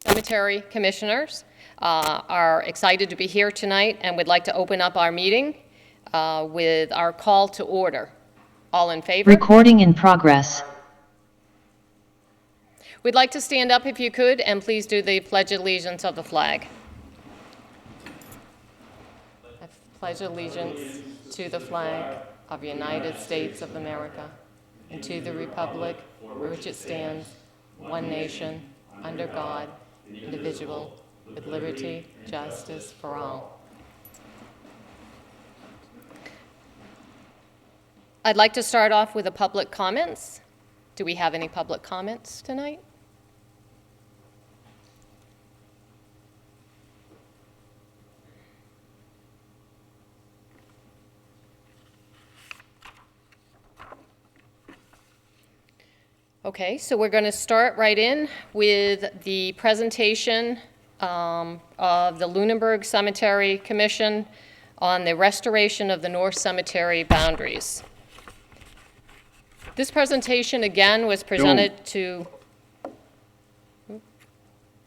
Cemetery commissioners are excited to be here tonight and would like to open up our meeting with our call to order. All in favor? Recording in progress. We'd like to stand up if you could, and please do the Pledge of Allegiance of the flag. I pledge allegiance to the flag of the United States of America and to the republic for which it stands, one nation, under God, indivisible, with liberty, justice for all. I'd like to start off with the public comments. Do we have any public comments tonight? Okay, so we're going to start right in with the presentation of the Lunenburg Cemetery Commission on the restoration of the North Cemetery boundaries. This presentation, again, was presented to...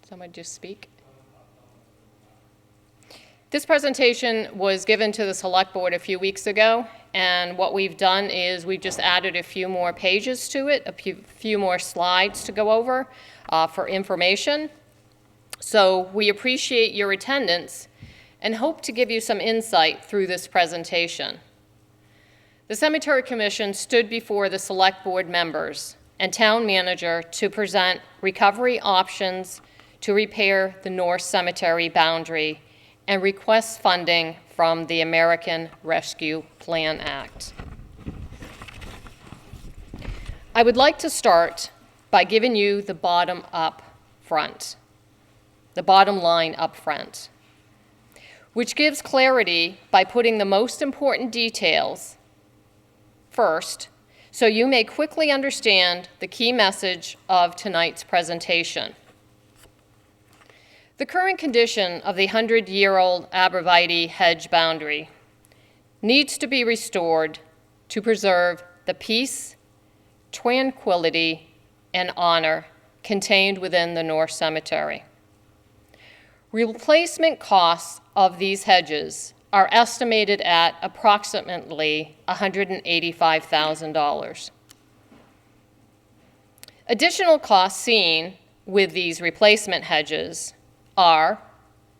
Someone just speak? This presentation was given to the Select Board a few weeks ago, and what we've done is we've just added a few more pages to it, a few more slides to go over for information. So we appreciate your attendance and hope to give you some insight through this presentation. The Cemetery Commission stood before the Select Board members and Town Manager to present recovery options to repair the North Cemetery boundary and request funding from the American Rescue Plan Act. I would like to start by giving you the bottom up front, the bottom line up front, which gives clarity by putting the most important details first, so you may quickly understand the key message of tonight's presentation. The current condition of the 100-year-old arborvitae hedge boundary needs to be restored to preserve the peace, tranquility, and honor contained within the North Cemetery. Replacement costs of these hedges are estimated at approximately $185,000. Additional costs seen with these replacement hedges are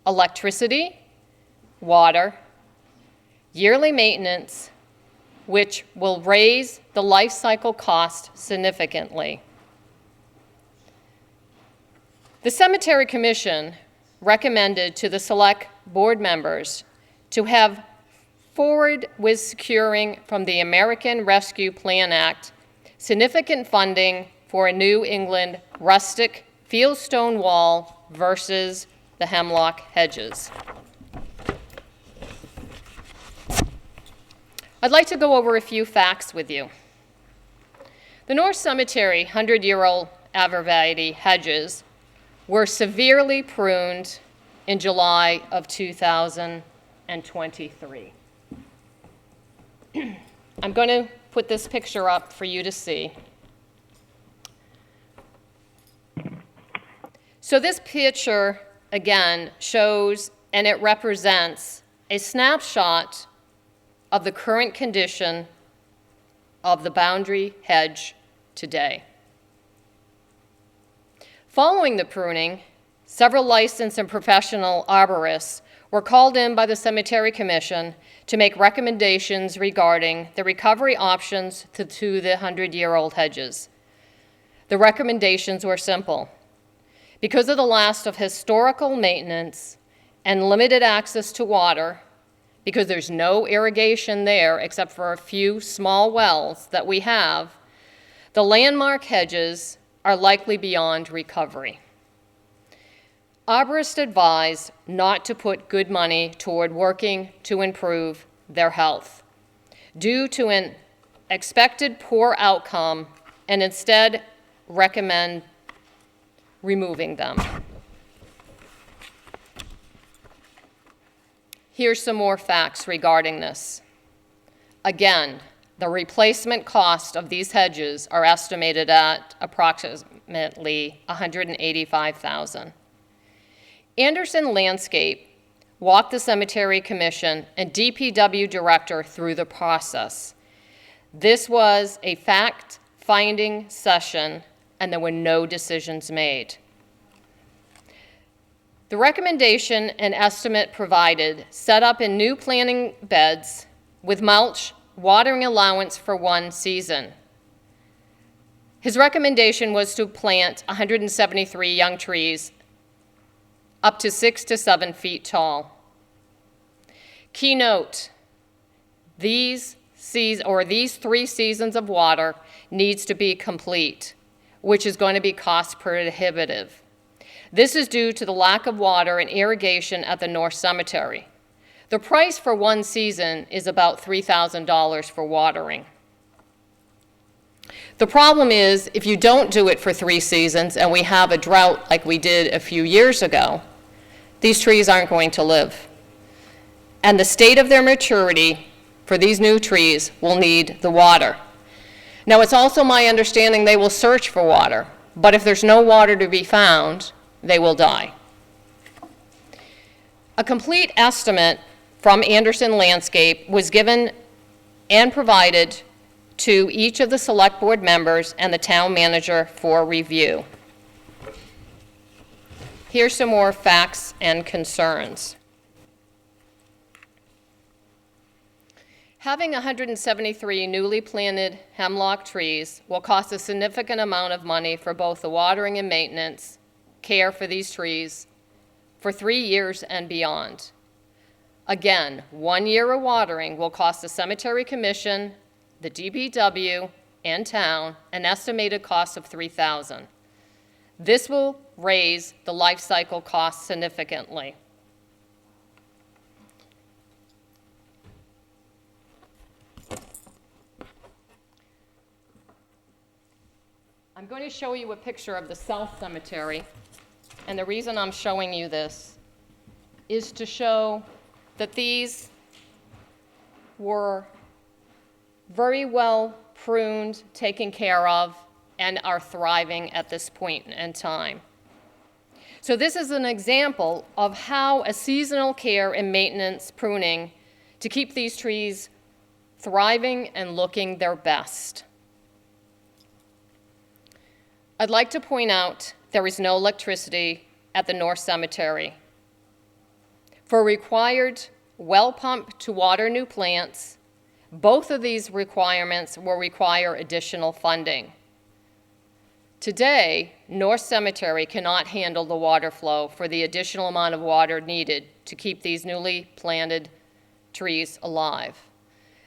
electricity, water, yearly maintenance, which will raise the life cycle cost significantly. The Cemetery Commission recommended to the Select Board members to have forward with securing from the American Rescue Plan Act significant funding for a New England rustic fieldstone wall versus the hemlock hedges. I'd like to go over a few facts with you. The North Cemetery 100-year-old arborvitae hedges were severely pruned in July of 2023. I'm going to put this picture up for you to see. So this picture, again, shows and it represents a snapshot of the current condition of the boundary hedge today. Following the pruning, several licensed and professional arborists were called in by the Cemetery Commission to make recommendations regarding the recovery options to the 100-year-old hedges. The recommendations were simple. Because of the loss of historical maintenance and limited access to water, because there's no irrigation there except for a few small wells that we have, the landmark hedges are likely beyond recovery. Arborists advise not to put good money toward working to improve their health due to an expected poor outcome and instead recommend removing them. Here's some more facts regarding this. Again, The replacement cost of these hedges are estimated at approximately $185,000. Anderson Landscape walked the Cemetery Commission and DPW director through the process. This was a fact-finding session, and there were no decisions made. The recommendation and estimate provided set up in new planting beds with mulch, watering allowance for one season. His recommendation was to plant 173 young trees up to 6 to 7 feet tall. Keynote, these 3 seasons of water needs to be complete, which is going to be cost prohibitive. This is due to the lack of water and irrigation at the North Cemetery. The price for one season is about $3,000 for watering. The problem is, if you don't do it for 3 seasons and we have a drought like we did a few years ago, these trees aren't going to live. And the state of their maturity for these new trees will need the water. Now, it's also my understanding they will search for water, but if there's no water to be found, they will die. A complete estimate from Anderson Landscape was given and provided to each of the select board members and the town manager for review. Here's some more facts and concerns. Having 173 newly planted hemlock trees will cost a significant amount of money for both the watering and maintenance care for these trees for 3 years and beyond. Again, 1 year of watering will cost the Cemetery Commission, the DPW, and town an estimated cost of $3,000. This will raise the life cycle cost significantly. I'm going to show you a picture of the South Cemetery, and the reason I'm showing you this is to show that these were very well pruned, taken care of, and are thriving at this point in time. So this is an example of how a seasonal care and maintenance pruning to keep these trees thriving and looking their best. I'd like to point out there is no electricity at the North Cemetery. For required well pump to water new plants, both of these requirements will require additional funding. Today, North Cemetery cannot handle the water flow for the additional amount of water needed to keep these newly planted trees alive.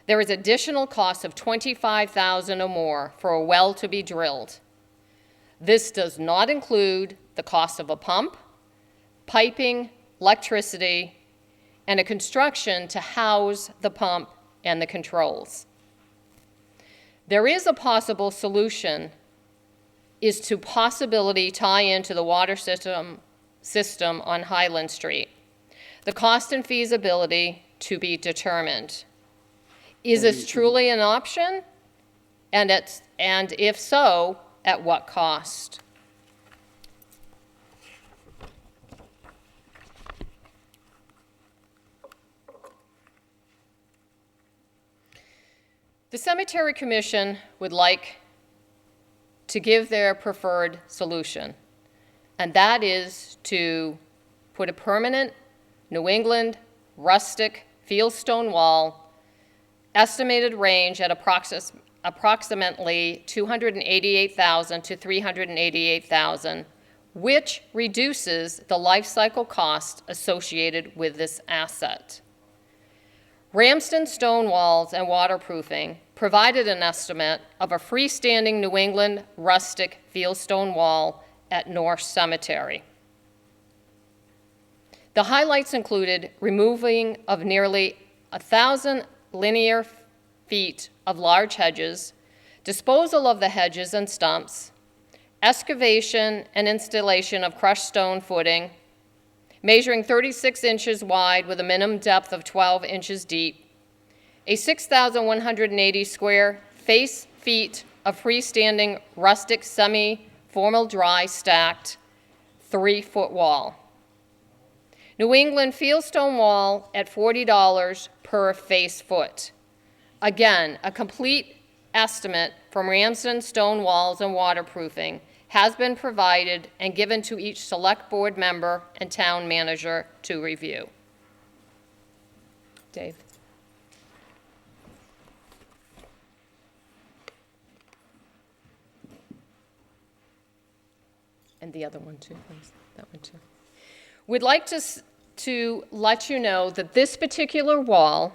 There is additional cost of $25,000 or more for a well to be drilled. This does not include the cost of a pump, piping, electricity, and a construction to house the pump and the controls. There is a possible solution is to possibility tie into the water system on Highland Street. The cost and feasibility to be determined. Is this truly an option? And if so, at what cost? The Cemetery Commission would like to give their preferred solution, and that is to put a permanent New England rustic fieldstone wall, estimated range at approximately $288,000 to $388,000, which reduces the life cycle cost associated with this asset. Ramsden Stone Walls and Waterproofing provided an estimate of a freestanding New England rustic fieldstone wall at North Cemetery. The highlights included removing of nearly 1,000 linear feet of large hedges, disposal of the hedges and stumps, excavation and installation of crushed stone footing, measuring 36 inches wide with a minimum depth of 12 inches deep, a 6,180 square face feet of freestanding rustic semi-formal dry stacked 3-foot wall. New England fieldstone wall at $40 per face foot. Again, a complete estimate from Ramsden Stone Walls and Waterproofing has been provided and given to each select board member and town manager to review. Dave. And the other one too, please. That one too. We'd like to let you know that this particular wall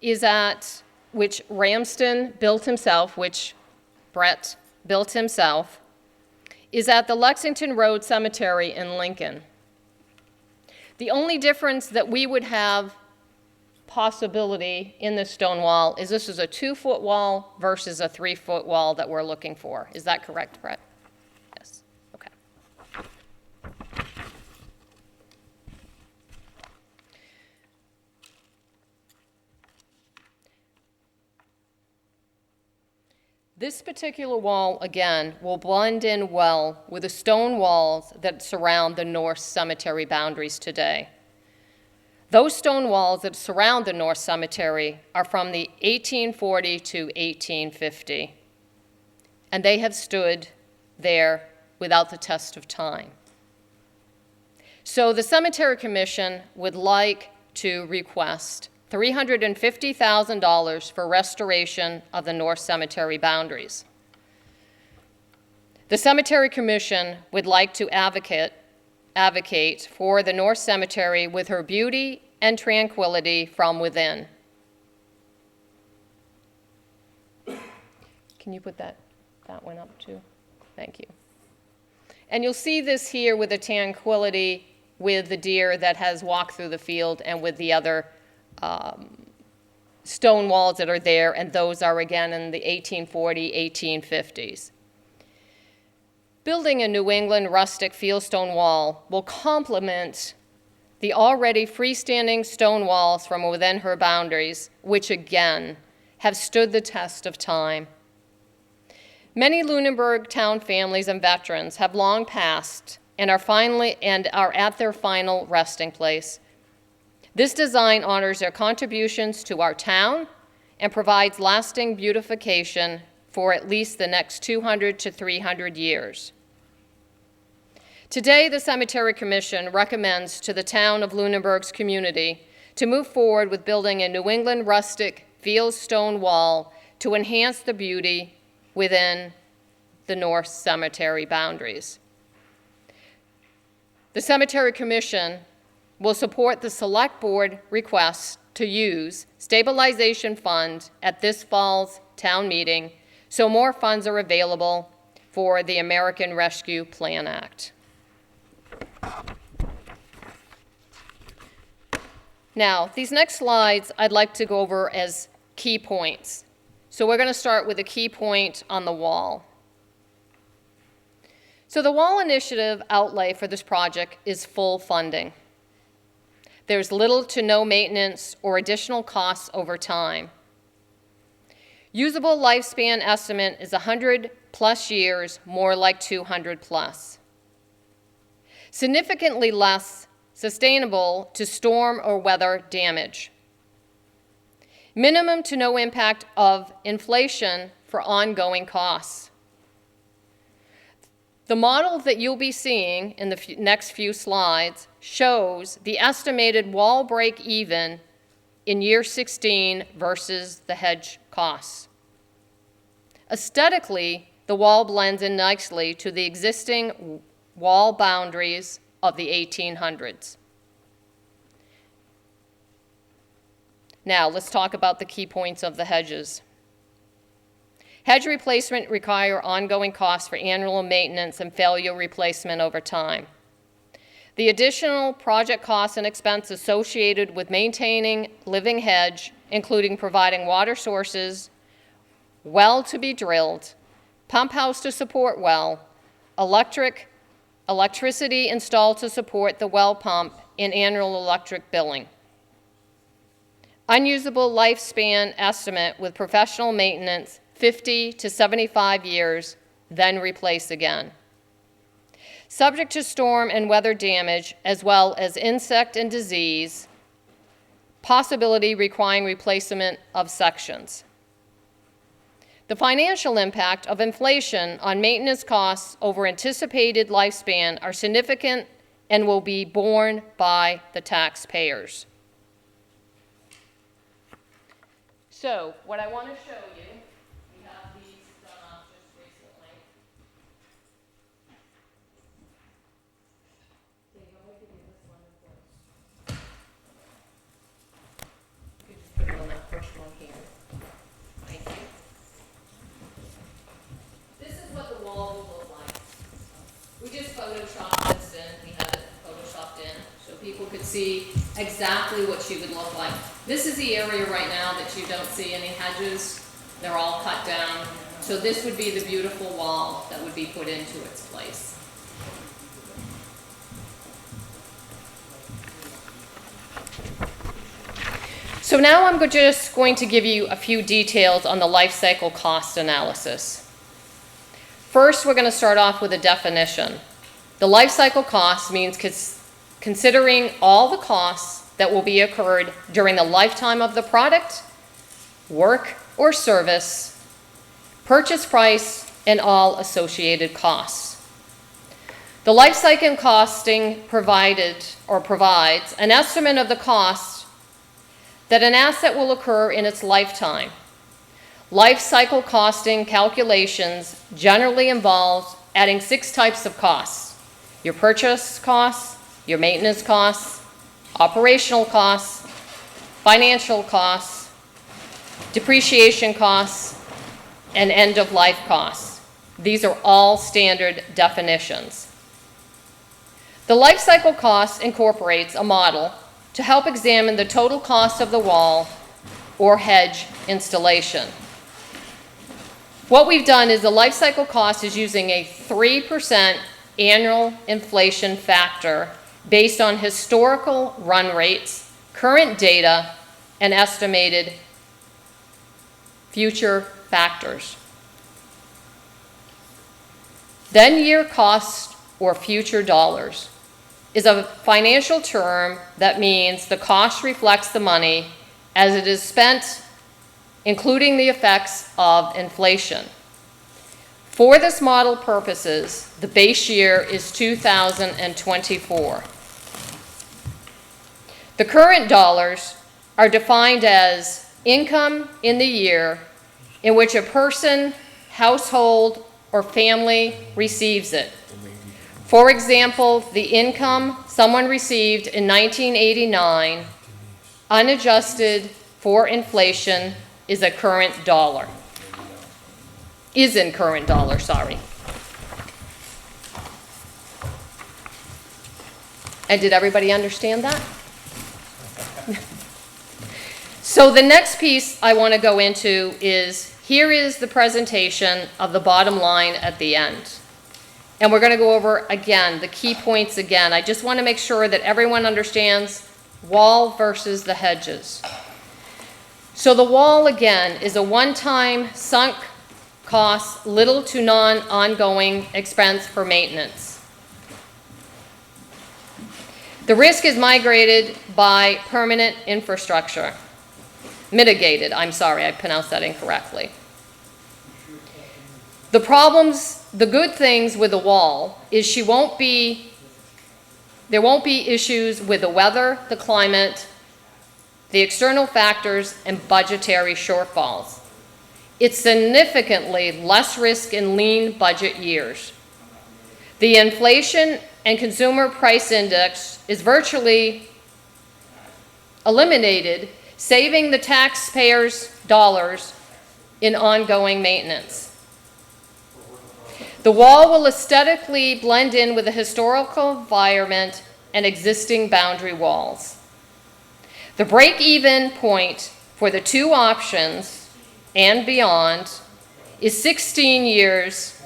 is at, which Ramsden built himself, which Brett built himself, is at the Lexington Road Cemetery in Lincoln. The only difference that we would have possibility in this stone wall is this is a 2-foot wall versus a 3-foot wall that we're looking for. Is that correct, Brett? Yes. Okay. This particular wall, again, will blend in well with the stone walls that surround the North Cemetery boundaries today. Those stone walls that surround the North Cemetery are from the 1840 to 1850, and they have stood there without the test of time. So the Cemetery Commission would like to request $350,000 for restoration of the North Cemetery boundaries. The Cemetery Commission would like to advocate for the North Cemetery with her beauty and tranquility from within. Can you put that one up too? Thank you. And you'll see this here with the tranquility with the deer that has walked through the field and with the other stone walls that are there, and those are again in the 1840, 1850s. Building a New England rustic fieldstone wall will complement the already freestanding stone walls from within her boundaries, which again have stood the test of time. Many Lunenburg town families and veterans have long passed and are at their final resting place. This design honors their contributions to our town and provides lasting beautification for at least the next 200 to 300 years. Today, the Cemetery Commission recommends to the town of Lunenburg's community to move forward with building a New England rustic fieldstone wall to enhance the beauty within the North Cemetery boundaries. The Cemetery Commission will support the Select Board request to use stabilization fund at this fall's town meeting so more funds are available for the American Rescue Plan Act. Now, these next slides I'd like to go over as key points. So we're going to start with a key point on the wall. So the wall initiative outlay for this project is full funding. There's little to no maintenance or additional costs over time. Usable lifespan estimate is 100 plus years, more like 200 plus. Significantly less sustainable to storm or weather damage. Minimum to no impact of inflation for ongoing costs. The model that you'll be seeing in the next few slides shows the estimated wall break even in year 16 versus the hedge costs. Aesthetically, the wall blends in nicely to the existing wall boundaries of the 1800s. Now, let's talk about the key points of the hedges. Hedge replacement require ongoing costs for annual maintenance and failure replacement over time. The additional project costs and expense associated with maintaining living hedge, including providing water sources, well to be drilled, pump house to support well, electricity installed to support the well pump, and annual electric billing. Unusable lifespan estimate with professional maintenance, 50 to 75 years, then replace again. Subject to storm and weather damage, as well as insect and disease, possibility requiring replacement of sections. The financial impact of inflation on maintenance costs over anticipated lifespan are significant and will be borne by the taxpayers. So, what I want to show you, we have these done up just recently. Dave, I'm going to give you this one first. You could just put it on that first one here. Thank you. This is what the wall will look like. We just photoshopped this in. We had it photoshopped in so people could see exactly what she would look like. This is the area right now that you don't see any hedges. They're all cut down. So this would be the beautiful wall that would be put into its place. So now I'm just going to give you a few details on the life cycle cost analysis. First, we're going to start off with a definition. The life cycle cost means considering all the costs that will be incurred during the lifetime of the product, work, or service, purchase price, and all associated costs. The life cycle costing provides an estimate of the cost that an asset will occur in its lifetime. Life cycle costing calculations generally involves adding 6 types of costs: your purchase costs, your maintenance costs, operational costs, financial costs, depreciation costs, and end-of-life costs. These are all standard definitions. The life cycle cost incorporates a model to help examine the total cost of the wall or hedge installation. What we've done is the life cycle cost is using a 3% annual inflation factor based on historical run rates, current data, and estimated future factors. Then year cost, or future dollars, is a financial term that means the cost reflects the money as it is spent, including the effects of inflation. For this model purposes, the base year is 2024. The current dollars are defined as income in the year in which a person, household, or family receives it. For example, the income someone received in 1989, unadjusted for inflation, is in current dollar, sorry. And did everybody understand that? So the next piece I want to go into is, here is the presentation of the bottom line at the end. And we're going to go over, again, the key points again. I just want to make sure that everyone understands wall versus the hedges. So the wall, again, is a one-time sunk cost, little to non-ongoing expense for maintenance. The risk is mitigated by permanent infrastructure. I'm sorry, I pronounced that incorrectly. The good things with the wall is there won't be issues with the weather, the climate, the external factors, and budgetary shortfalls. It's significantly less risk in lean budget years. The inflation and consumer price index is virtually eliminated, saving the taxpayers dollars in ongoing maintenance. The wall will aesthetically blend in with the historical environment and existing boundary walls. The break-even point for the two options and beyond is 16 years.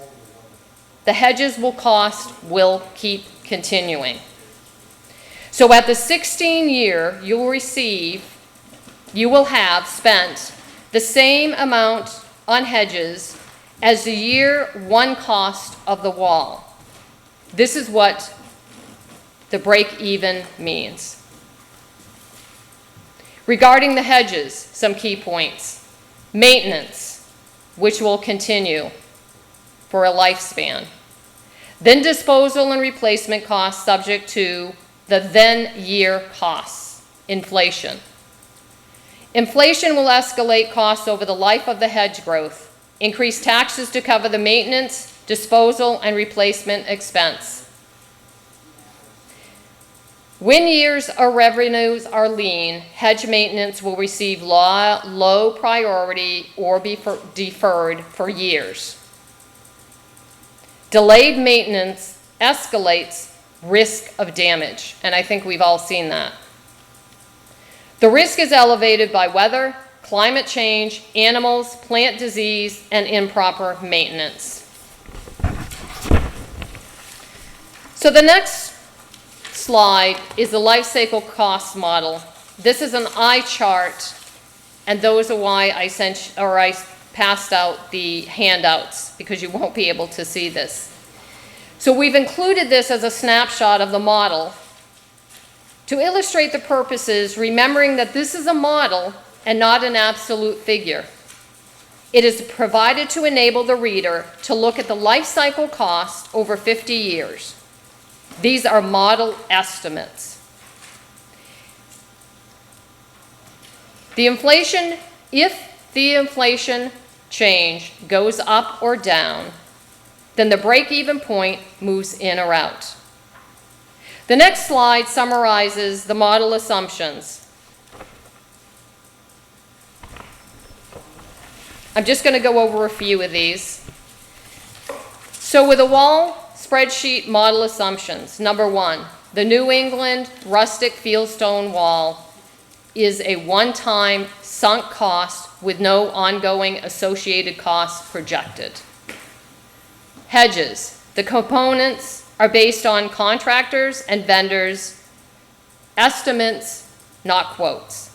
The hedges will keep continuing. So at the 16-year, you'll receive you will have spent the same amount on hedges as the year one cost of the wall. This is what the break-even means. Regarding the hedges, some key points. Maintenance, which will continue for a lifespan. Then disposal and replacement costs subject to the then year costs, inflation. Inflation will escalate costs over the life of the hedge growth, increase taxes to cover the maintenance, disposal, and replacement expense. When years or revenues are lean, hedge maintenance will receive low priority or be deferred for years. Delayed maintenance escalates risk of damage, and I think we've all seen that. The risk is elevated by weather, climate change, animals, plant disease, and improper maintenance. So the next slide is the life cycle cost model. This is an eye chart, and those are why I passed out the handouts, because you won't be able to see this. So we've included this as a snapshot of the model to illustrate the purposes, remembering that this is a model and not an absolute figure. It is provided to enable the reader to look at the life cycle cost over 50 years. These are model estimates. If the inflation change goes up or down, then the break-even point moves in or out. The next slide summarizes the model assumptions. I'm just going to go over a few of these. So with a wall spreadsheet model assumptions, number one, the New England rustic fieldstone wall is a one-time sunk cost with no ongoing associated costs projected. Hedges, the components are based on contractors and vendors' estimates, not quotes.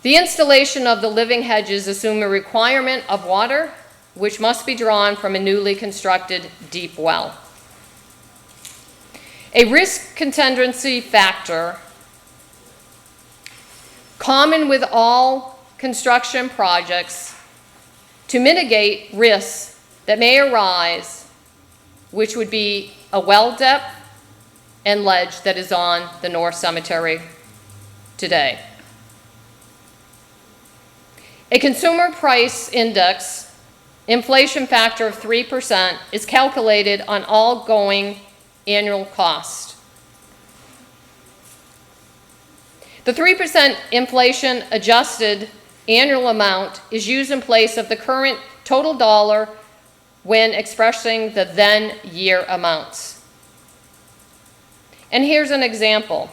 The installation of the living hedges assume a requirement of water, which must be drawn from a newly constructed deep well. A risk contingency factor, common with all construction projects, to mitigate risks that may arise, which would be a well depth and ledge that is on the North Cemetery today. A consumer price index inflation factor of 3% is calculated on all going annual cost. The 3% inflation adjusted annual amount is used in place of the current total dollar when expressing the then year amounts. And here's an example.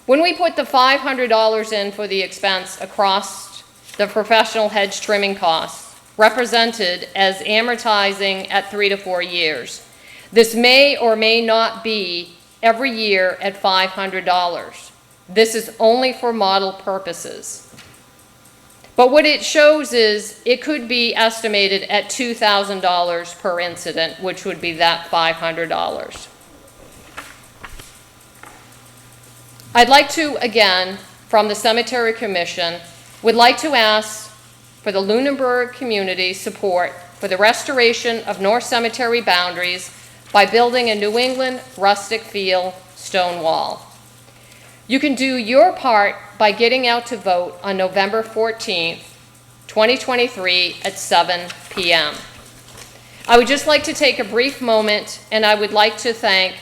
When we put the $500 in for the expense across the professional hedge trimming costs, represented as amortizing at 3 to 4 years, this may or may not be every year at $500. This is only for model purposes. But what it shows is it could be estimated at $2,000 per incident, which would be that $500. I'd like to, again, from the Cemetery Commission, would like to ask for the Lunenburg community support for the restoration of North Cemetery boundaries by building a New England rustic feel stone wall. You can do your part by getting out to vote on November 14th, 2023 at 7 p.m. I would just like to take a brief moment, and I would like to thank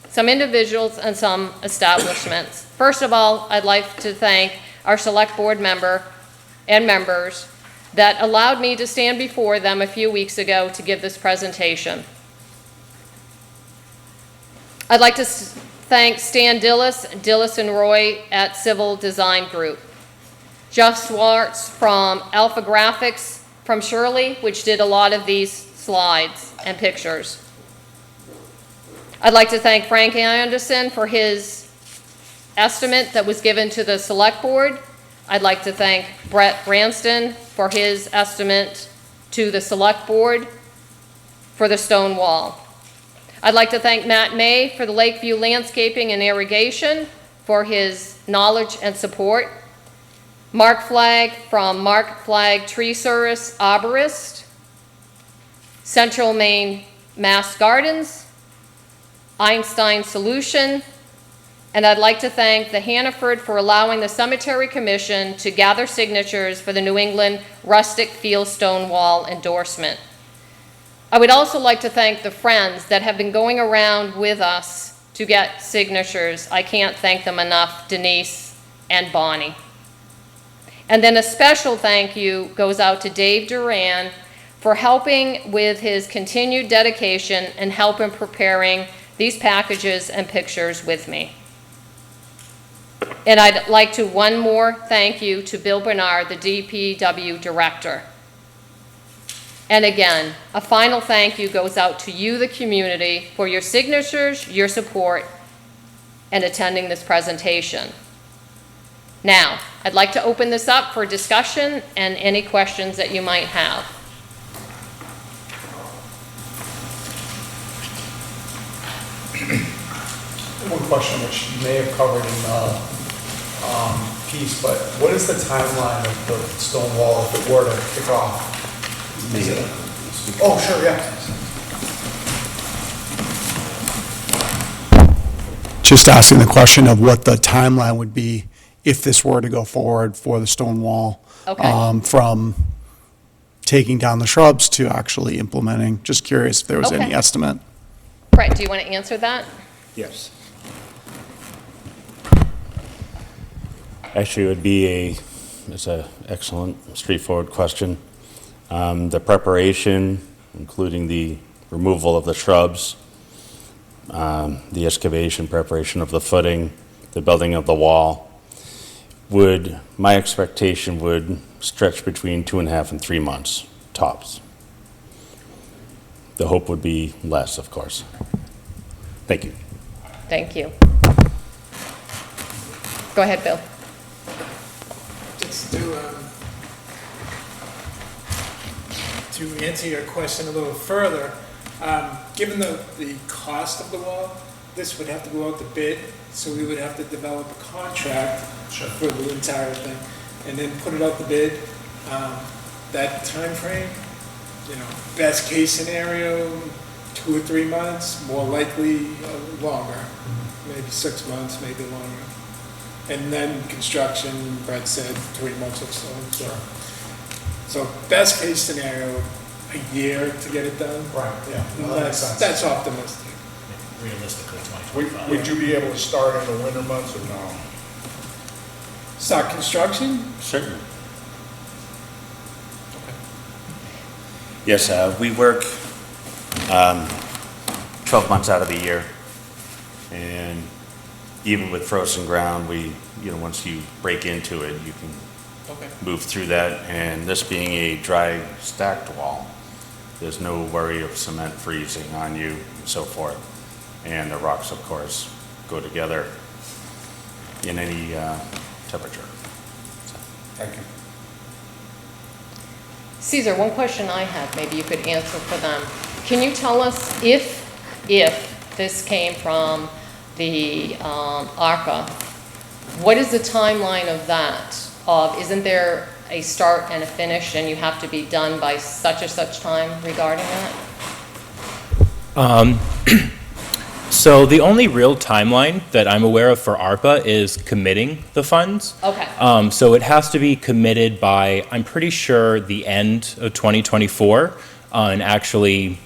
some individuals and some establishments. First of all, I'd like to thank our select board member and members that allowed me to stand before them a few weeks ago to give this presentation. I'd like to thank Stan Dillis and Roy at Civil Design Group. Jeff Swartz from Alpha Graphics from Shirley, which did a lot of these slides and pictures. I'd like to thank Frank Anderson for his estimate that was given to the select board. I'd like to thank Brett Branston for his estimate to the select board for the stone wall. I'd like to thank Matt May for the Lakeview Landscaping and Irrigation for his knowledge and support. Mark Flagg from Mark Flagg Tree Service Arborist, Central Maine Mass Gardens, Einstein Solution, and I'd like to thank the Hannaford for allowing the Cemetery Commission to gather signatures for the New England Rustic Field Stone Wall endorsement. I would also like to thank the friends that have been going around with us to get signatures. I can't thank them enough, Denise and Bonnie. And then a special thank you goes out to Dave Duran for helping with his continued dedication and help in preparing these packages and pictures with me. And I'd like to one more thank you to Bill Bernard, the DPW director. And again, a final thank you goes out to you, the community, for your signatures, your support, and attending this presentation. Now, I'd like to open this up for discussion and any questions that you might have. One question which you may have covered in the piece, but what is the timeline of the stone wall if it were to kick off? Oh, sure, yeah. Just asking the question of what the timeline would be if this were to go forward for the stone wall. Okay. From taking down the shrubs to actually implementing. Just curious if there was any Okay. estimate. Brett, do you want to answer that? Yes. Actually, it would be it's an excellent, straightforward question. The preparation, including the removal of the shrubs, the excavation, preparation of the footing, the building of the wall, my expectation would stretch between 2.5 and 3 months, tops. The hope would be less, of course. Thank you. Thank you. Go ahead, Bill. Just to answer your question a little further, given the cost of the wall, this would have to go out to bid, so we would have to develop a contract for the entire thing, and then put it out to bid. That time frame, best case scenario, 2 or 3 months, more likely longer, maybe 6 months, maybe longer. And then construction, Brett said 3 months or so. So best case scenario, a year to get it done. Right, yeah. No, that makes sense. That's optimistic. Realistically, 2025. Would you be able to start in the winter months or no? Start construction? Certainly. Yes, we work 12 months out of the year, and even with frozen ground, once you break into it, you can move through that. And this being a dry, stacked wall, there's no worry of cement freezing on you and so forth. And the rocks, of course, go together in any temperature. Thank you. Caesar, one question I have, maybe you could answer for them. Can you tell us if this came from the ARPA, what is the timeline of that? Isn't there a start and a finish and you have to be done by such and such time regarding that? So the only real timeline that I'm aware of for ARPA is committing the funds. Okay. So it has to be committed by, I'm pretty sure, the end of 2024, and actually,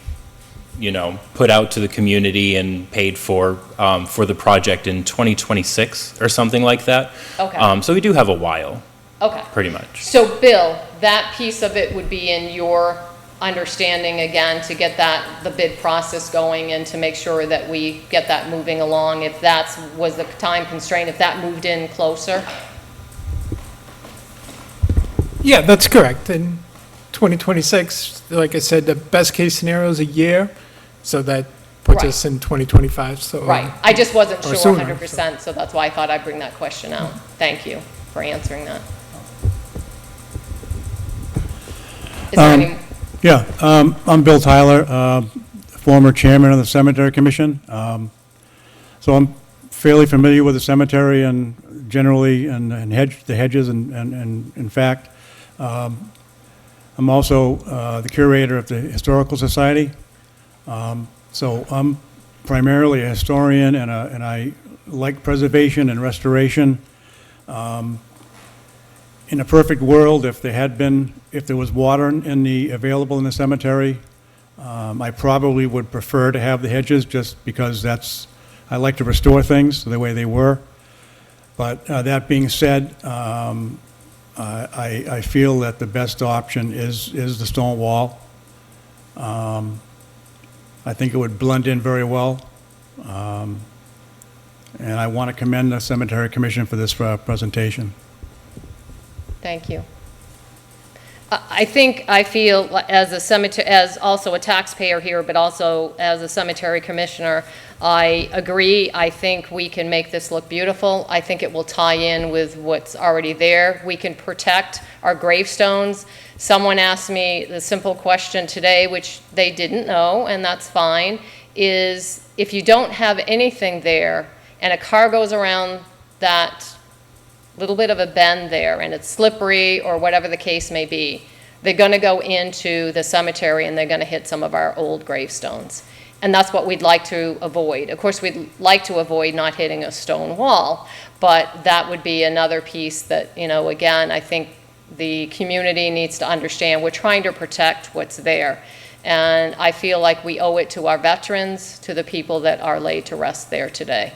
put out to the community and paid for the project in 2026 or something like that. Okay. So we do have a while, Okay. pretty much. So Bill, that piece of it would be in your understanding again to get the bid process going and to make sure that we get that moving along if that was the time constraint, if that moved in closer? Yeah, that's correct. In 2026, like I said, the best case scenario is a year, so that puts Right. us in 2025, so. Right, I just wasn't Or sure sooner, 100%, so that's why I thought I'd bring that question out. Thank you for answering that. Is there any, Yeah, I'm Bill Tyler, former chairman of the Cemetery Commission. So I'm fairly familiar with the cemetery and generally, and the hedges, and in fact, I'm also the curator of the Historical Society. So I'm primarily a historian, and I like preservation and restoration. In a perfect world, if there was water available in the cemetery, I probably would prefer to have the hedges, just because I like to restore things the way they were. But that being said, I feel that the best option is the stone wall. I think it would blend in very well. And I want to commend the Cemetery Commission for this presentation. thank you. I feel as a cemetery, as also a taxpayer here, but also as a cemetery commissioner, I agree. I think we can make this look beautiful. I think it will tie in with what's already there. We can protect our gravestones. Someone asked me the simple question today, which they didn't know, and that's fine, is if you don't have anything there and a car goes around that little bit of a bend there and it's slippery or whatever the case may be, they're going to go into the cemetery and they're going to hit some of our old gravestones. And that's what we'd like to avoid. Of course, we'd like to avoid not hitting a stone wall, but that would be another piece that, again, I think the community needs to understand. We're trying to protect what's there. And I feel like we owe it to our veterans, to the people that are laid to rest there today.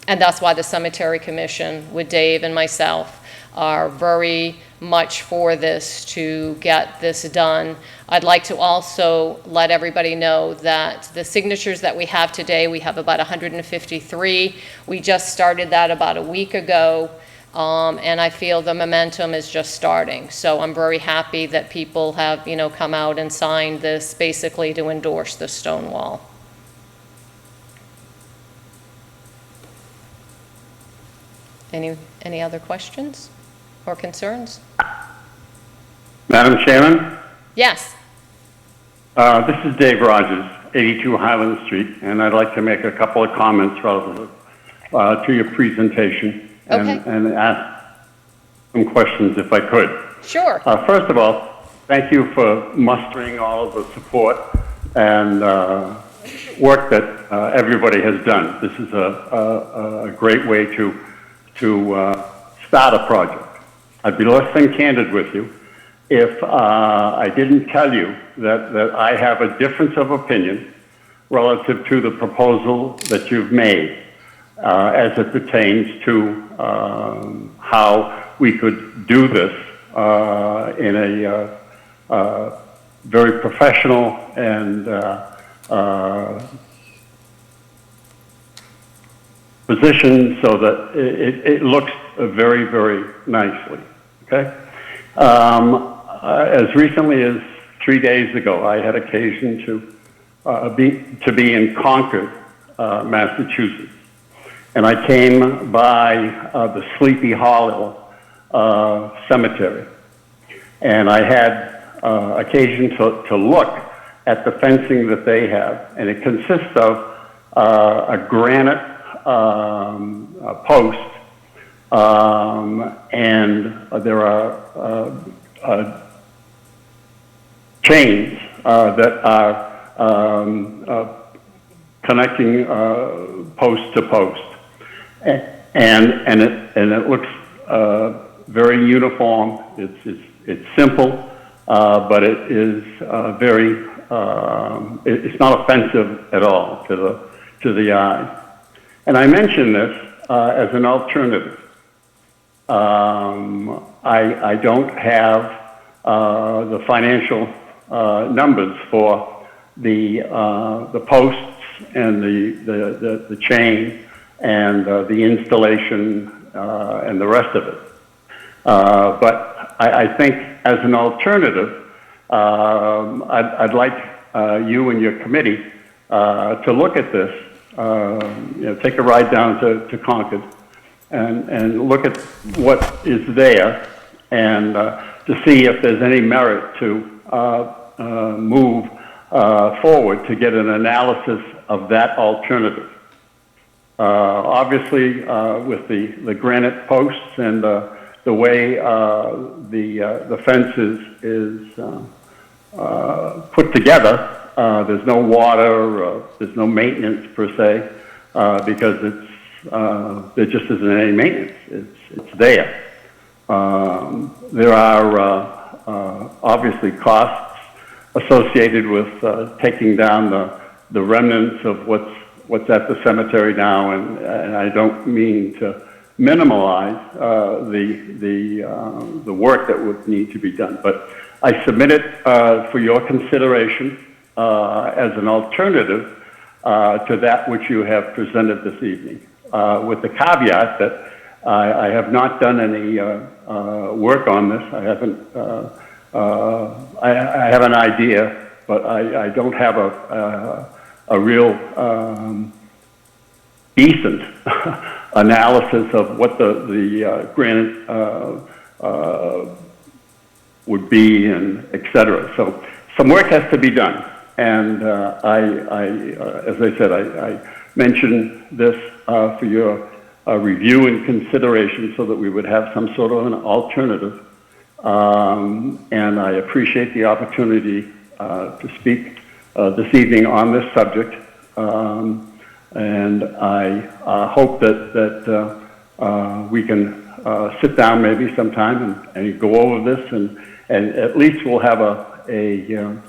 And that's why the Cemetery Commission, with Dave and myself, are very much for this, to get this done. I'd like to also let everybody know that the signatures that we have today, we have about 153. We just started that about a week ago, and I feel the momentum is just starting. So I'm very happy that people have, come out and signed this basically to endorse the stone wall. Any other questions or concerns? Madam Chairman, Yes. this is Dave Rogers, 82 Highland Street, and I'd like to make a couple of comments relative to your presentation Okay. and ask some questions if I could. Sure. First of all, thank you for mustering all of the support and work that everybody has done. This is a great way to start a project. I'd be less than candid with you if I didn't tell you that I have a difference of opinion relative to the proposal that you've made as it pertains to how we could do this in a very professional and position so that it looks very, very nicely, okay? As recently as 3 days ago, I had occasion to be in Concord, Massachusetts, and I came by the Sleepy Hollow Cemetery, and I had occasion to look at the fencing that they have, and it consists of a granite post, and there are chains that are connecting post to post, and it looks very uniform. It's simple, but it is very. It's not offensive at all to the eye. And I mention this as an alternative. I don't have the financial numbers for the posts and the chain and the installation and the rest of it. But I think as an alternative, I'd like you and your committee to look at this, take a ride down to Concord and look at what is there and to see if there's any merit to move forward to get an analysis of that alternative. Obviously, with the granite posts and the way the fence is put together, there's no water, there's no maintenance per se, because there just isn't any maintenance. It's there. There are obviously costs associated with taking down the remnants of what's at the cemetery now, and I don't mean to minimize the work that would need to be done, but I submit it for your consideration as an alternative to that which you have presented this evening, with the caveat that I have not done any work on this. I haven't. I have an idea, but I don't have a real decent analysis of what the granite would be, and et cetera. So some work has to be done. And as I said, I mentioned this for your review and consideration so that we would have some sort of an alternative. And I appreciate the opportunity to speak this evening on this subject. And I hope that we can sit down maybe sometime and go over this, and at least we'll have an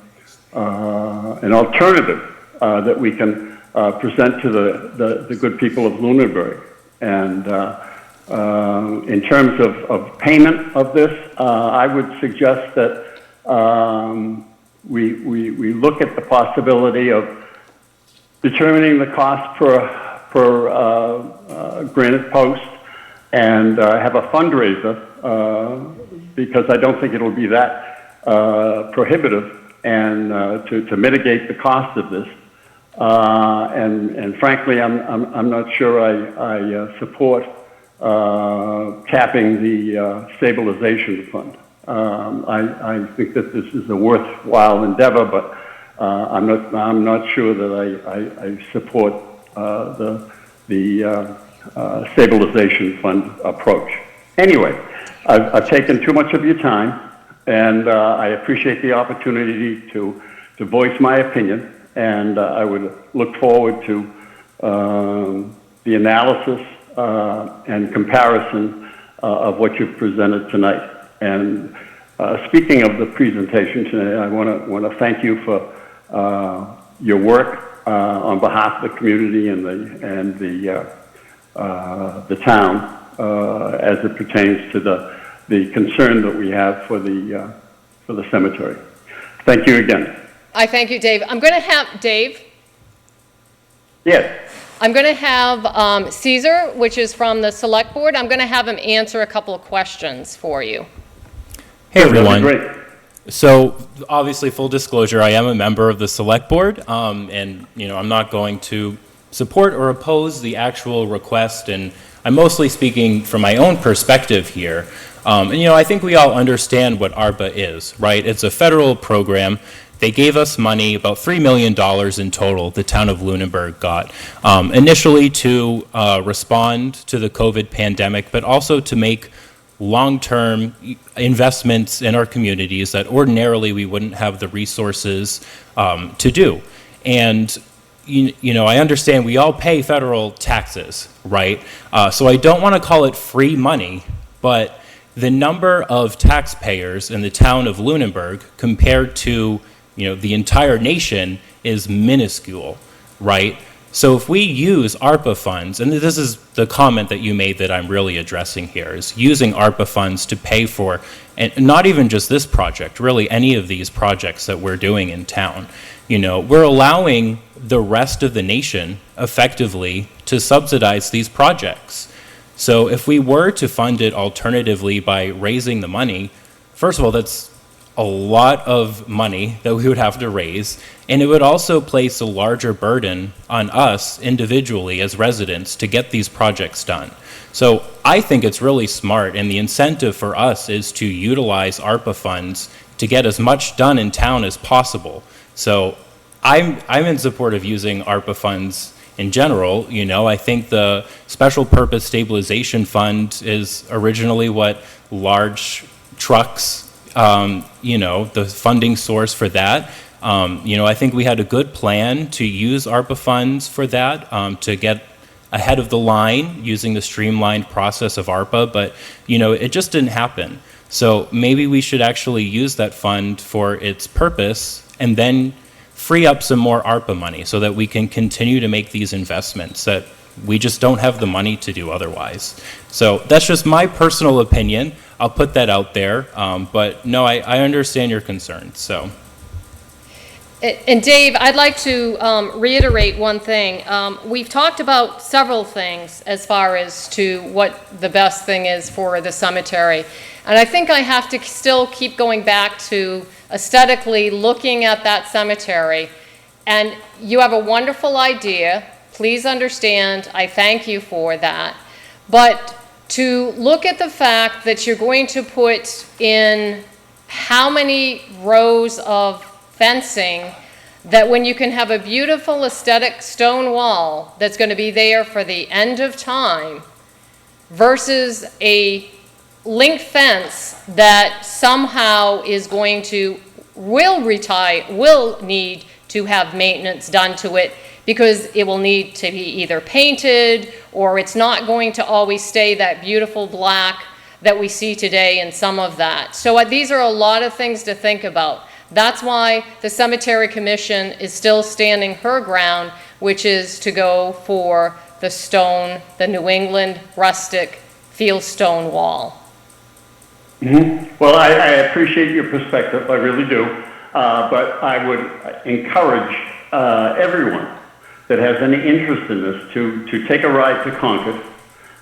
alternative that we can present to the good people of Lunenburg. And in terms of payment of this, I would suggest that we look at the possibility of determining the cost per granite post and have a fundraiser, because I don't think it'll be that prohibitive, and to mitigate the cost of this. And frankly, I'm not sure I support capping the stabilization fund. I think that this is a worthwhile endeavor, but I'm not sure that I support the stabilization fund approach. Anyway, I've taken too much of your time, and I appreciate the opportunity to voice my opinion, and I would look forward to the analysis and comparison of what you've presented tonight. And speaking of the presentation today, I want to thank you for your work on behalf of the community and the town as it pertains to the concern that we have for the cemetery. Thank you again. I thank you, Dave. I'm going to have, Dave? Yes. I'm going to have Caesar, which is from the Select Board, I'm going to have him answer a couple of questions for you. Hey, everyone. Great. So obviously, full disclosure, I am a member of the Select Board, and I'm not going to support or oppose the actual request, and I'm mostly speaking from my own perspective here. And I think we all understand what ARPA is, right? It's a federal program. They gave us money, about $3 million in total, the town of Lunenburg got, initially to respond to the COVID pandemic, but also to make long-term investments in our communities that ordinarily we wouldn't have the resources to do. And I understand we all pay federal taxes, right? So I don't want to call it free money, but the number of taxpayers in the town of Lunenburg compared to the entire nation is minuscule, right? So if we use ARPA funds, and this is the comment that you made that I'm really addressing here, is using ARPA funds to pay for, and not even just this project, really any of these projects that we're doing in town, we're allowing the rest of the nation effectively to subsidize these projects. So if we were to fund it alternatively by raising the money, first of all, that's a lot of money that we would have to raise, and it would also place a larger burden on us individually as residents to get these projects done. So I think it's really smart, and the incentive for us is to utilize ARPA funds to get as much done in town as possible. So I'm in support of using ARPA funds in general. You know, I think the Special Purpose Stabilization Fund is originally what large trucks, you know, the funding source for that. You know, I think we had a good plan to use ARPA funds for that, to get ahead of the line using the streamlined process of ARPA, but, you know, it just didn't happen. So maybe we should actually use that fund for its purpose and then free up some more ARPA money so that we can continue to make these investments that we just don't have the money to do otherwise. So that's just my personal opinion. I'll put that out there. But no, I understand your concerns, so. And Dave, I'd like to reiterate one thing. We've talked about several things as far as to what the best thing is for the cemetery. And I think I have to still keep going back to aesthetically looking at that cemetery. And you have a wonderful idea. Please understand, I thank you for that. But to look at the fact that you're going to put in how many rows of fencing, that when you can have a beautiful aesthetic stone wall that's going to be there for the end of time versus a link fence that somehow is going to, will need to have maintenance done to it because it will need to be either painted or it's not going to always stay that beautiful black that we see today in some of that. So these are a lot of things to think about. That's why the Cemetery Commission is still standing her ground, which is to go for the stone, the New England rustic fieldstone wall. Well, I appreciate your perspective, I really do. But I would encourage everyone that has any interest in this to take a ride to Concord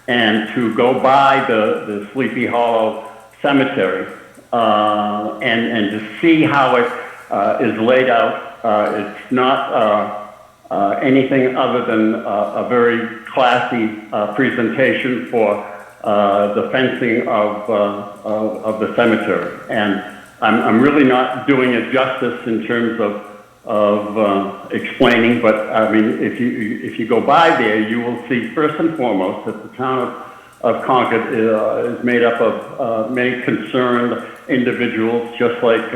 and to go by the Sleepy Hollow Cemetery and to see how it is laid out. It's not anything other than a very classy presentation for the fencing of the cemetery. And I'm really not doing it justice in terms of explaining, but I mean, if you go by there, you will see first and foremost that the town of Concord is made up of many concerned individuals, just like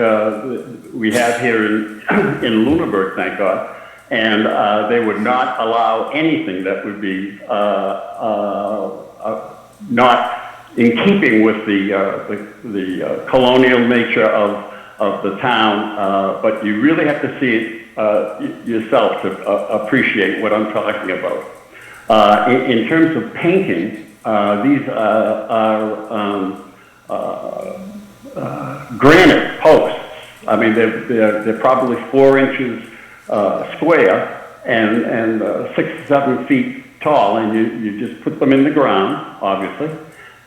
we have here in Lunenburg, thank God. And they would not allow anything that would be not in keeping with the colonial nature of the town, but you really have to see it yourself to appreciate what I'm talking about. In terms of painting, these are granite posts. I mean, they're probably 4 inches square and 6 to 7 feet tall, and you just put them in the ground, obviously.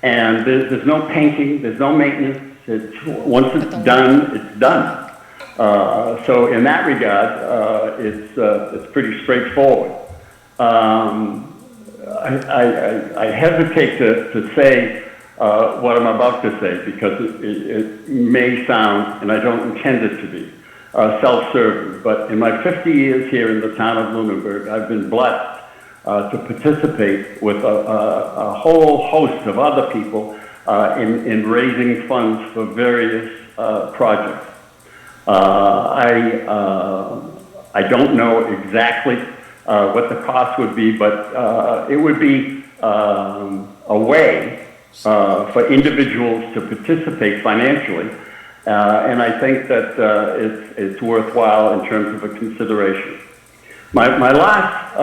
And there's no painting, there's no maintenance. Once it's done, it's done. So in that regard, it's pretty straightforward. I hesitate to say what I'm about to say because it may sound, and I don't intend it to be, self-serving. But in my 50 years here in the town of Lunenburg, I've been blessed to participate with a whole host of other people in raising funds for various projects. I don't know exactly what the cost would be, but it would be a way for individuals to participate financially, and I think that it's worthwhile in terms of a consideration. My last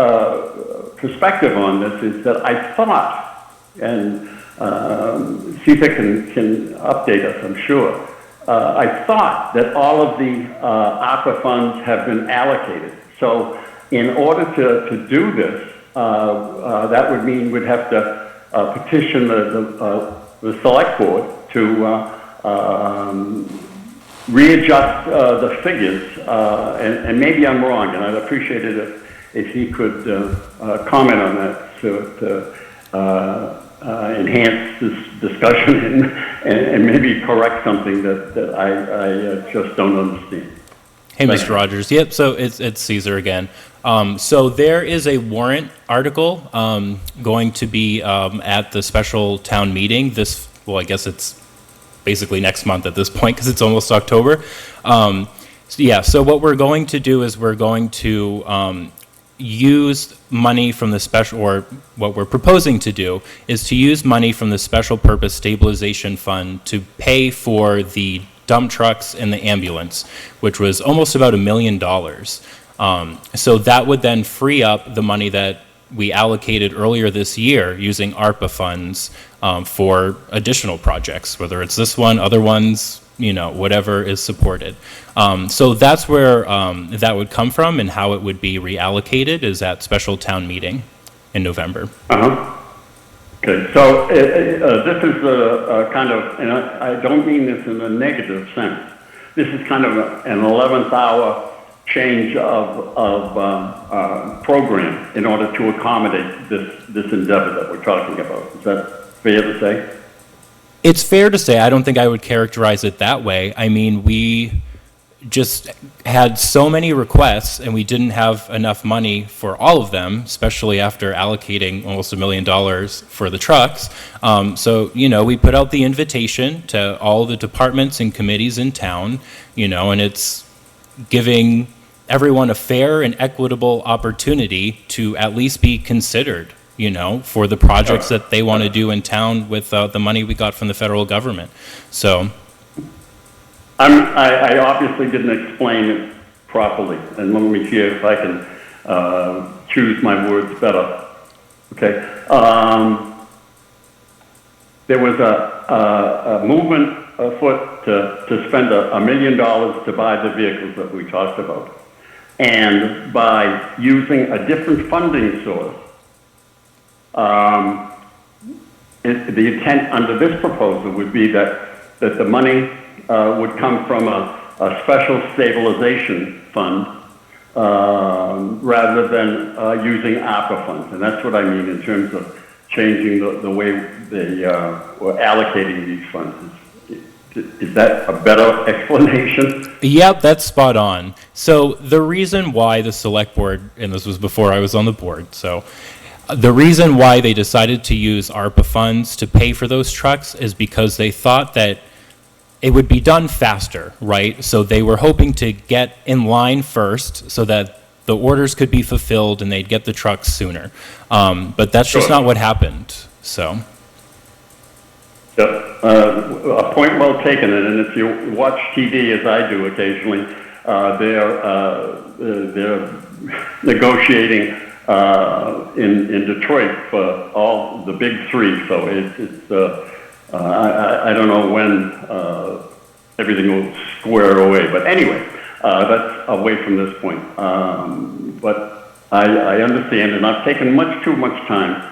perspective on this is that I thought, and CETA can update us, I'm sure. I thought that all of the ARPA funds have been allocated. So in order to do this, that would mean we'd have to petition the select board to readjust the figures, and maybe I'm wrong, and I'd appreciate it if he could comment on that to enhance this discussion and maybe correct something that I just don't understand. Hey, Thank Mr. you. Rogers. Yep, so it's Caesar again. So there is a warrant article going to be at the special town meeting well, I guess it's basically next month at this point because it's almost October. So what we're going to do is we're going to use money from the special, or what we're proposing to do is to use money from the Special Purpose Stabilization Fund to pay for the dump trucks and the ambulance, which was almost about $1 million. So that would then free up the money that we allocated earlier this year using ARPA funds for additional projects, whether it's this one, other ones, whatever is supported. So that's where that would come from, and how it would be reallocated is at special town meeting in November. Uh-huh. Okay, so this is a kind of, and I don't mean this in a negative sense, this is kind of an 11th hour change of program in order to accommodate this endeavor that we're talking about. Is that fair to say? It's fair to say. I don't think I would characterize it that way. I mean, we just had so many requests and we didn't have enough money for all of them, especially after allocating almost $1 million for the trucks. So, we put out the invitation to all the departments and committees in town, and it's giving everyone a fair and equitable opportunity to at least be considered, for the projects that they want to do in town with the money we got from the federal government. So I obviously didn't explain it properly, and let me see if I can choose my words better. Okay. There was a movement afoot to spend $1 million to buy the vehicles that we talked about. And by using a different funding source, the intent under this proposal would be that the money would come from a special stabilization fund rather than using ARPA funds. And that's what I mean in terms of changing the way they were allocating these funds. Is that a better explanation? Yep, that's spot on. So the reason why the select board, and this was before I was on the board, so the reason why they decided to use ARPA funds to pay for those trucks is because they thought that it would be done faster, right? So they were hoping to get in line first so that the orders could be fulfilled and they'd get the trucks sooner. But that's just not what happened, so. A point well taken, and if you watch TV as I do occasionally, they're negotiating in Detroit for all the big three. So I don't know when everything will square away, but anyway, that's away from this point. But I understand, and I've taken too much time.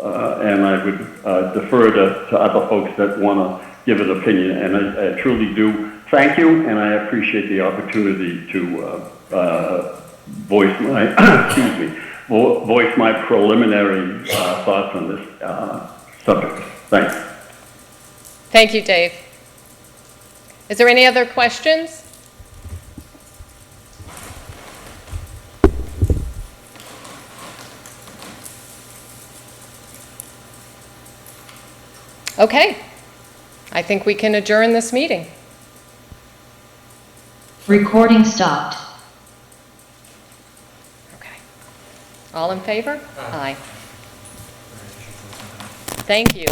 And I would defer to other folks that want to give an opinion. And I truly do thank you, and I appreciate the opportunity to voice my preliminary thoughts on this subject. Thanks. Thank you, Dave. Is there any other questions? Okay. I think we can adjourn this meeting. Recording stopped. Okay. All in favor? Aye. Thank you.